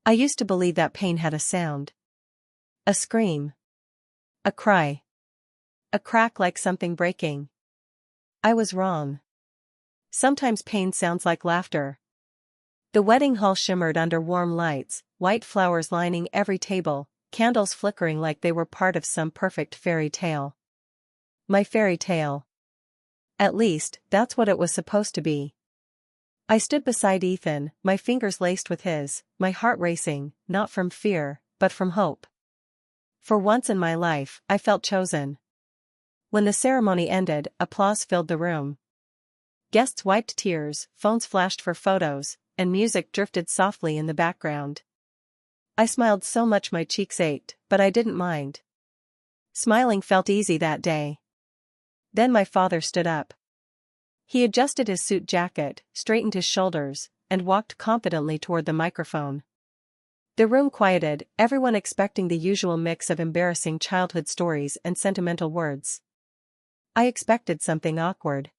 I used to believe that pain had a sound. A scream. A cry. A crack like something breaking. I was wrong. Sometimes pain sounds like laughter. The wedding hall shimmered under warm lights, white flowers lining every table, candles flickering like they were part of some perfect fairy tale. My fairy tale. At least, that's what it was supposed to be. I stood beside Ethan, my fingers laced with his, my heart racing, not from fear, but from hope. For once in my life, I felt chosen. When the ceremony ended, applause filled the room. Guests wiped tears, phones flashed for photos, and music drifted softly in the background. I smiled so much my cheeks ached, but I didn't mind. Smiling felt easy that day. Then my father stood up. He adjusted his suit jacket, straightened his shoulders, and walked confidently toward the microphone. The room quieted, everyone expecting the usual mix of embarrassing childhood stories and sentimental words. I expected something awkward.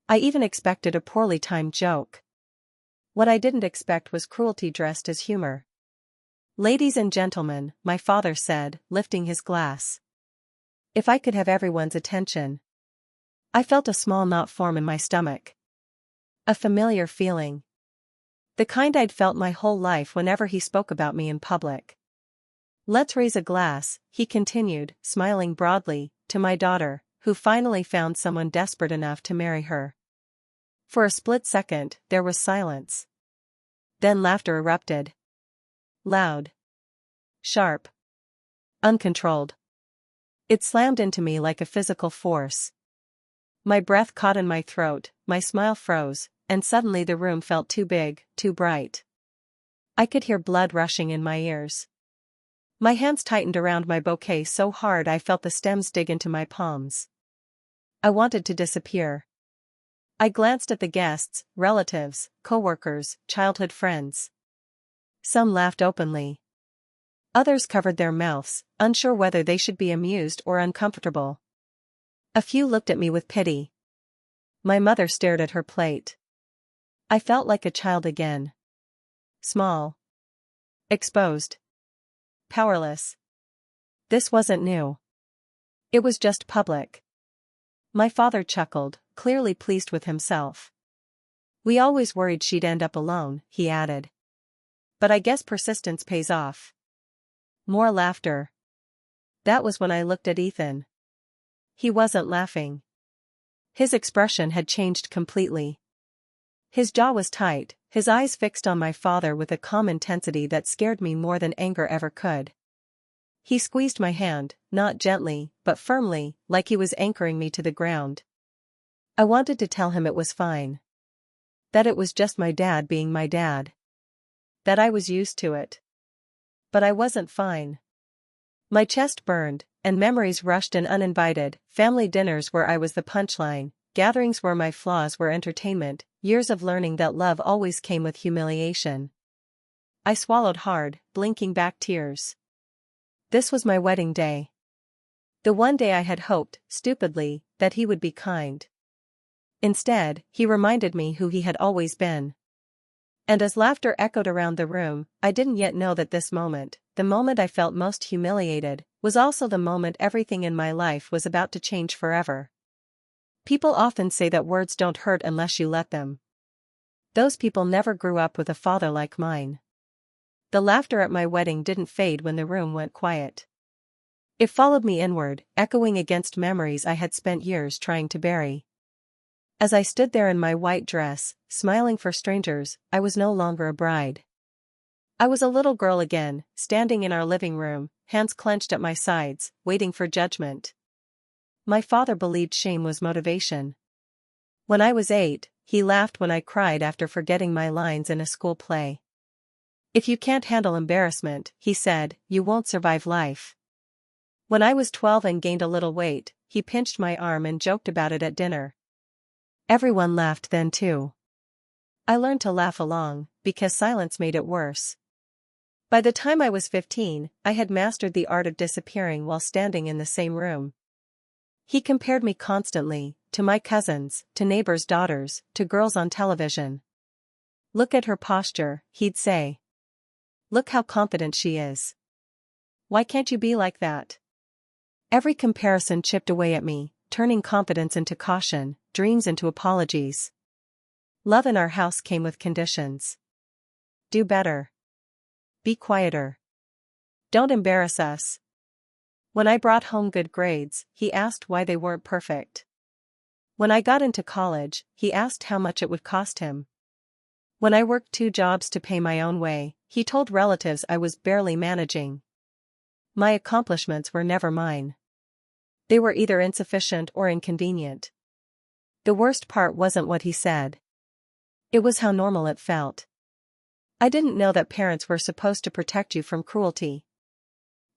I even expected a poorly timed joke. What I didn't expect was cruelty dressed as humor. "Ladies and gentlemen," my father said, lifting his glass. "If I could have everyone's attention." I felt a small knot form in my stomach. A familiar feeling. The kind I'd felt my whole life whenever he spoke about me in public. "Let's raise a glass," he continued, smiling broadly, "to my daughter, who finally found someone desperate enough to marry her." For a split second, there was silence. Then laughter erupted. Loud. Sharp. Uncontrolled. It slammed into me like a physical force. My breath caught in my throat, my smile froze, and suddenly the room felt too big, too bright. I could hear blood rushing in my ears. My hands tightened around my bouquet so hard I felt the stems dig into my palms. I wanted to disappear. I glanced at the guests, relatives, co-workers, childhood friends. Some laughed openly. Others covered their mouths, unsure whether they should be amused or uncomfortable. A few looked at me with pity. My mother stared at her plate. I felt like a child again. Small. Exposed. Powerless. This wasn't new. It was just public. My father chuckled, clearly pleased with himself. "We always worried she'd end up alone," he added. "But I guess persistence pays off." More laughter. That was when I looked at Ethan. He wasn't laughing. His expression had changed completely. His jaw was tight, his eyes fixed on my father with a calm intensity that scared me more than anger ever could. He squeezed my hand, not gently, but firmly, like he was anchoring me to the ground. I wanted to tell him it was fine. That it was just my dad being my dad. That I was used to it. But I wasn't fine. My chest burned, and memories rushed in uninvited, family dinners where I was the punchline, gatherings where my flaws were entertainment, years of learning that love always came with humiliation. I swallowed hard, blinking back tears. This was my wedding day. The one day I had hoped, stupidly, that he would be kind. Instead, he reminded me who he had always been. And as laughter echoed around the room, I didn't yet know that this moment, the moment I felt most humiliated, was also the moment everything in my life was about to change forever. People often say that words don't hurt unless you let them. Those people never grew up with a father like mine. The laughter at my wedding didn't fade when the room went quiet. It followed me inward, echoing against memories I had spent years trying to bury. As I stood there in my white dress, smiling for strangers, I was no longer a bride. I was a little girl again, standing in our living room, hands clenched at my sides, waiting for judgment. My father believed shame was motivation. When I was 8, he laughed when I cried after forgetting my lines in a school play. "If you can't handle embarrassment," he said, "you won't survive life." When I was 12 and gained a little weight, he pinched my arm and joked about it at dinner. Everyone laughed then too. I learned to laugh along, because silence made it worse. By the time I was 15, I had mastered the art of disappearing while standing in the same room. He compared me constantly, to my cousins, to neighbors' daughters, to girls on television. "Look at her posture," he'd say. Look how confident she is. Why can't you be like that? Every comparison chipped away at me, turning confidence into caution, dreams into apologies. Love in our house came with conditions. Do better. Be quieter. Don't embarrass us. When I brought home good grades, he asked why they weren't perfect. When I got into college, he asked how much it would cost him. When I worked 2 jobs to pay my own way, he told relatives I was barely managing. My accomplishments were never mine. They were either insufficient or inconvenient. The worst part wasn't what he said. It was how normal it felt. I didn't know that parents were supposed to protect you from cruelty.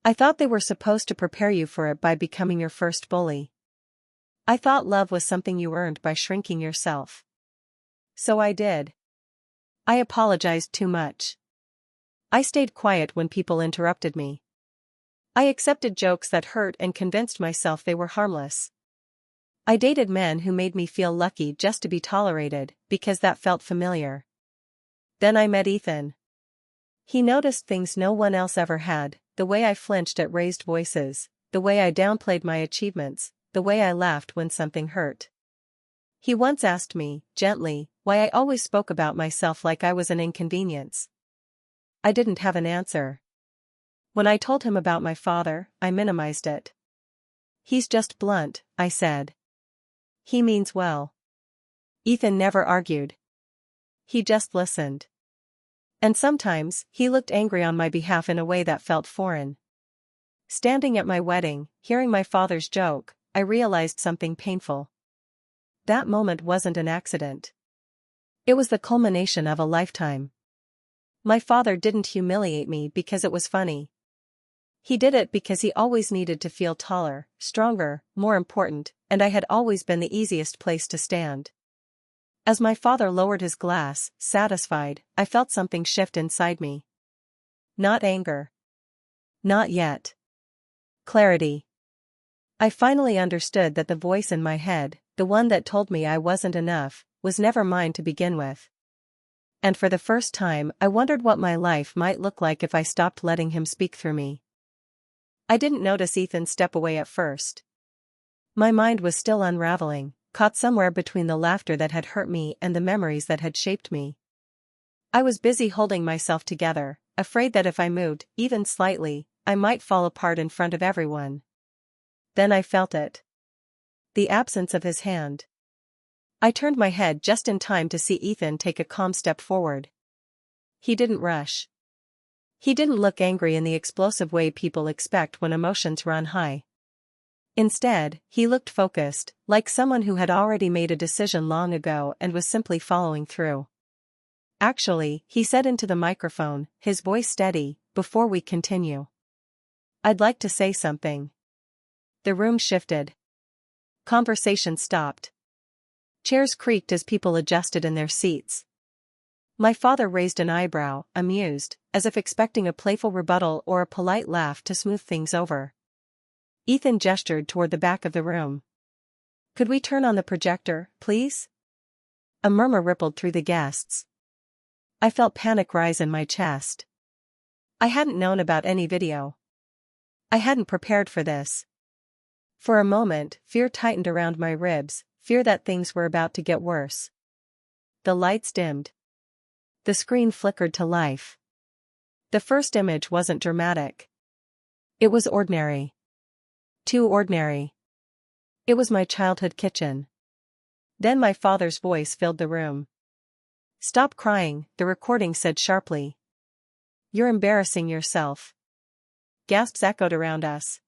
I thought they were supposed to prepare you for it by becoming your first bully. I thought love was something you earned by shrinking yourself. So I did. I apologized too much. I stayed quiet when people interrupted me. I accepted jokes that hurt and convinced myself they were harmless. I dated men who made me feel lucky just to be tolerated, because that felt familiar. Then I met Ethan. He noticed things no one else ever had, the way I flinched at raised voices, the way I downplayed my achievements, the way I laughed when something hurt. He once asked me, gently, why I always spoke about myself like I was an inconvenience. I didn't have an answer. When I told him about my father, I minimized it. He's just blunt, I said. He means well. Ethan never argued. He just listened. And sometimes, he looked angry on my behalf in a way that felt foreign. Standing at my wedding, hearing my father's joke, I realized something painful. That moment wasn't an accident. It was the culmination of a lifetime. My father didn't humiliate me because it was funny. He did it because he always needed to feel taller, stronger, more important, and I had always been the easiest place to stand. As my father lowered his glass, satisfied, I felt something shift inside me. Not anger. Not yet. Clarity. I finally understood that the voice in my head, the one that told me I wasn't enough, was never mine to begin with. And for the first time, I wondered what my life might look like if I stopped letting him speak through me. I didn't notice Ethan step away at first. My mind was still unraveling, caught somewhere between the laughter that had hurt me and the memories that had shaped me. I was busy holding myself together, afraid that if I moved, even slightly, I might fall apart in front of everyone. Then I felt it. The absence of his hand. I turned my head just in time to see Ethan take a calm step forward. He didn't rush. He didn't look angry in the explosive way people expect when emotions run high. Instead, he looked focused, like someone who had already made a decision long ago and was simply following through. Actually, he said into the microphone, his voice steady, "Before we continue, I'd like to say something." The room shifted. Conversation stopped. Chairs creaked as people adjusted in their seats. My father raised an eyebrow, amused, as if expecting a playful rebuttal or a polite laugh to smooth things over. Ethan gestured toward the back of the room. "Could we turn on the projector, please?" A murmur rippled through the guests. I felt panic rise in my chest. I hadn't known about any video. I hadn't prepared for this. For a moment, fear tightened around my ribs, fear that things were about to get worse. The lights dimmed. The screen flickered to life. The first image wasn't dramatic. It was ordinary. Too ordinary. It was my childhood kitchen. Then my father's voice filled the room. "Stop crying," the recording said sharply. "You're embarrassing yourself." Gasps echoed around us.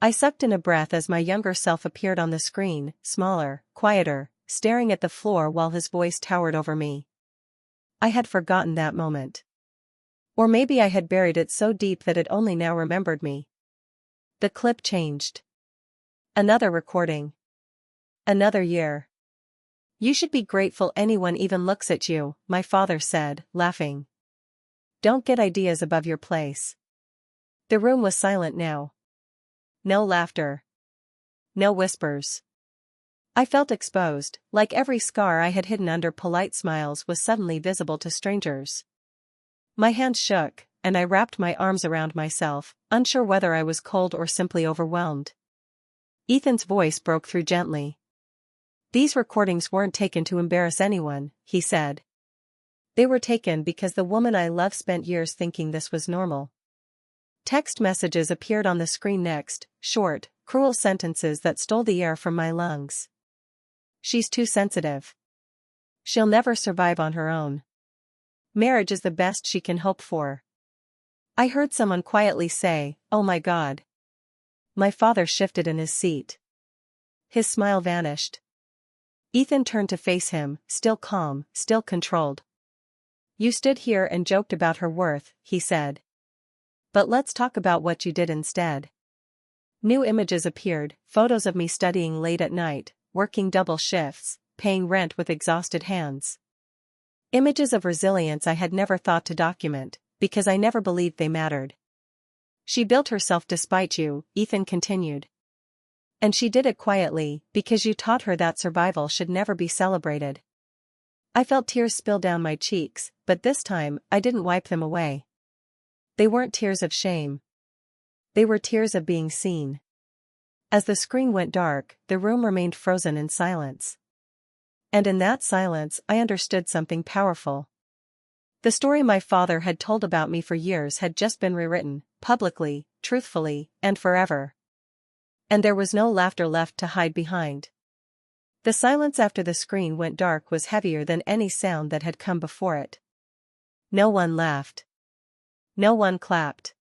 I sucked in a breath as my younger self appeared on the screen, smaller, quieter, staring at the floor while his voice towered over me. I had forgotten that moment. Or maybe I had buried it so deep that it only now remembered me. The clip changed. Another recording. Another year. "You should be grateful anyone even looks at you," my father said, laughing. "Don't get ideas above your place." The room was silent now. No laughter. No whispers. I felt exposed, like every scar I had hidden under polite smiles was suddenly visible to strangers. My hands shook, and I wrapped my arms around myself, unsure whether I was cold or simply overwhelmed. Ethan's voice broke through gently. "These recordings weren't taken to embarrass anyone," he said. "They were taken because the woman I love spent years thinking this was normal." Text messages appeared on the screen next, short, cruel sentences that stole the air from my lungs. "She's too sensitive. She'll never survive on her own. Marriage is the best she can hope for." I heard someone quietly say, "Oh my God." My father shifted in his seat. His smile vanished. Ethan turned to face him, still calm, still controlled. "You stood here and joked about her worth," he said. "But let's talk about what you did instead." New images appeared, photos of me studying late at night, working double shifts, paying rent with exhausted hands. Images of resilience I had never thought to document, because I never believed they mattered. "She built herself despite you," Ethan continued. "And she did it quietly, because you taught her that survival should never be celebrated." I felt tears spill down my cheeks, but this time, I didn't wipe them away. They weren't tears of shame. They were tears of being seen. As the screen went dark, the room remained frozen in silence. And in that silence, I understood something powerful. The story my father had told about me for years had just been rewritten, publicly, truthfully, and forever. And there was no laughter left to hide behind. The silence after the screen went dark was heavier than any sound that had come before it. No one laughed. No one clapped.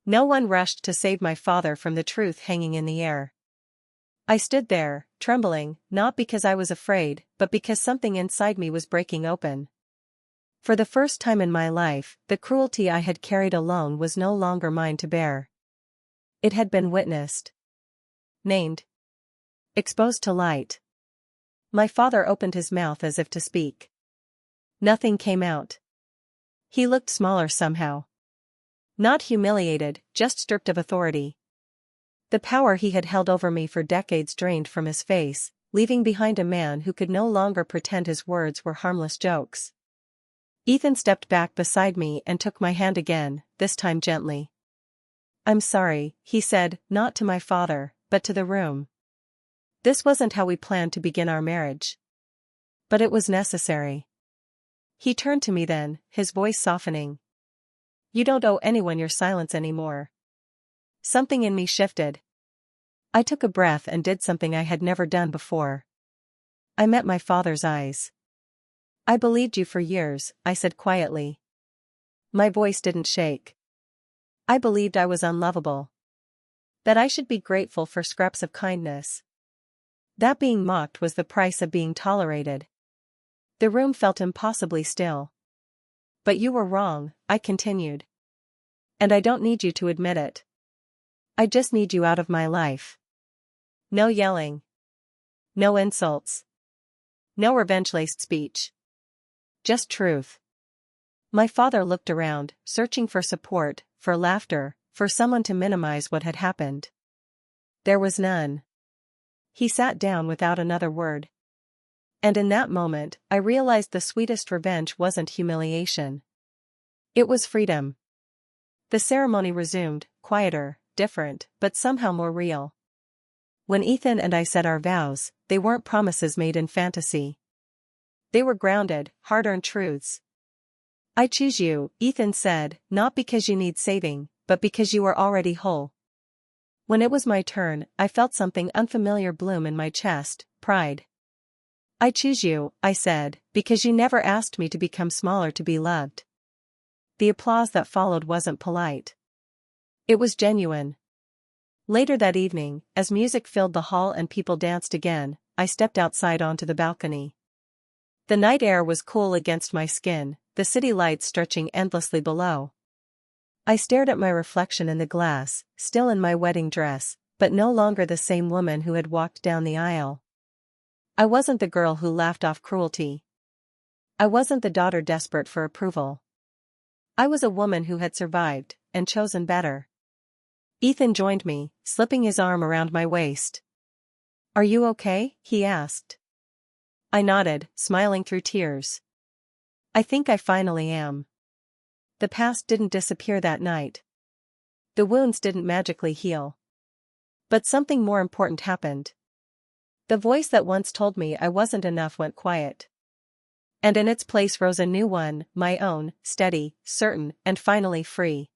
No one rushed to save my father from the truth hanging in the air. I stood there, trembling, not because I was afraid, but because something inside me was breaking open. For the first time in my life, the cruelty I had carried alone was no longer mine to bear. It had been witnessed. Named. Exposed to light. My father opened his mouth as if to speak. Nothing came out. He looked smaller somehow. Not humiliated, just stripped of authority. The power he had held over me for decades drained from his face, leaving behind a man who could no longer pretend his words were harmless jokes. Ethan stepped back beside me and took my hand again, this time gently. "I'm sorry," he said, not to my father, but to the room. "This wasn't how we planned to begin our marriage. But it was necessary." He turned to me then, his voice softening. "You don't owe anyone your silence anymore." Something in me shifted. I took a breath and did something I had never done before. I met my father's eyes. "I believed you for years," I said quietly. My voice didn't shake. "I believed I was unlovable. That I should be grateful for scraps of kindness. That being mocked was the price of being tolerated." The room felt impossibly still. "But you were wrong," I continued. "And I don't need you to admit it. I just need you out of my life. No yelling. No insults. No revenge-laced speech. Just truth." My father looked around, searching for support, for laughter, for someone to minimize what had happened. There was none. He sat down without another word. And in that moment, I realized the sweetest revenge wasn't humiliation. It was freedom. The ceremony resumed, quieter, different, but somehow more real. When Ethan and I said our vows, they weren't promises made in fantasy. They were grounded, hard-earned truths. "I choose you," Ethan said, "not because you need saving, but because you are already whole." When it was my turn, I felt something unfamiliar bloom in my chest, pride. "I choose you," I said, "because you never asked me to become smaller to be loved." The applause that followed wasn't polite. It was genuine. Later that evening, as music filled the hall and people danced again, I stepped outside onto the balcony. The night air was cool against my skin, the city lights stretching endlessly below. I stared at my reflection in the glass, still in my wedding dress, but no longer the same woman who had walked down the aisle. I wasn't the girl who laughed off cruelty. I wasn't the daughter desperate for approval. I was a woman who had survived, and chosen better. Ethan joined me, slipping his arm around my waist. "Are you okay?" he asked. I nodded, smiling through tears. "I think I finally am." The past didn't disappear that night. The wounds didn't magically heal. But something more important happened. The voice that once told me I wasn't enough went quiet. And in its place rose a new one, my own, steady, certain, and finally free.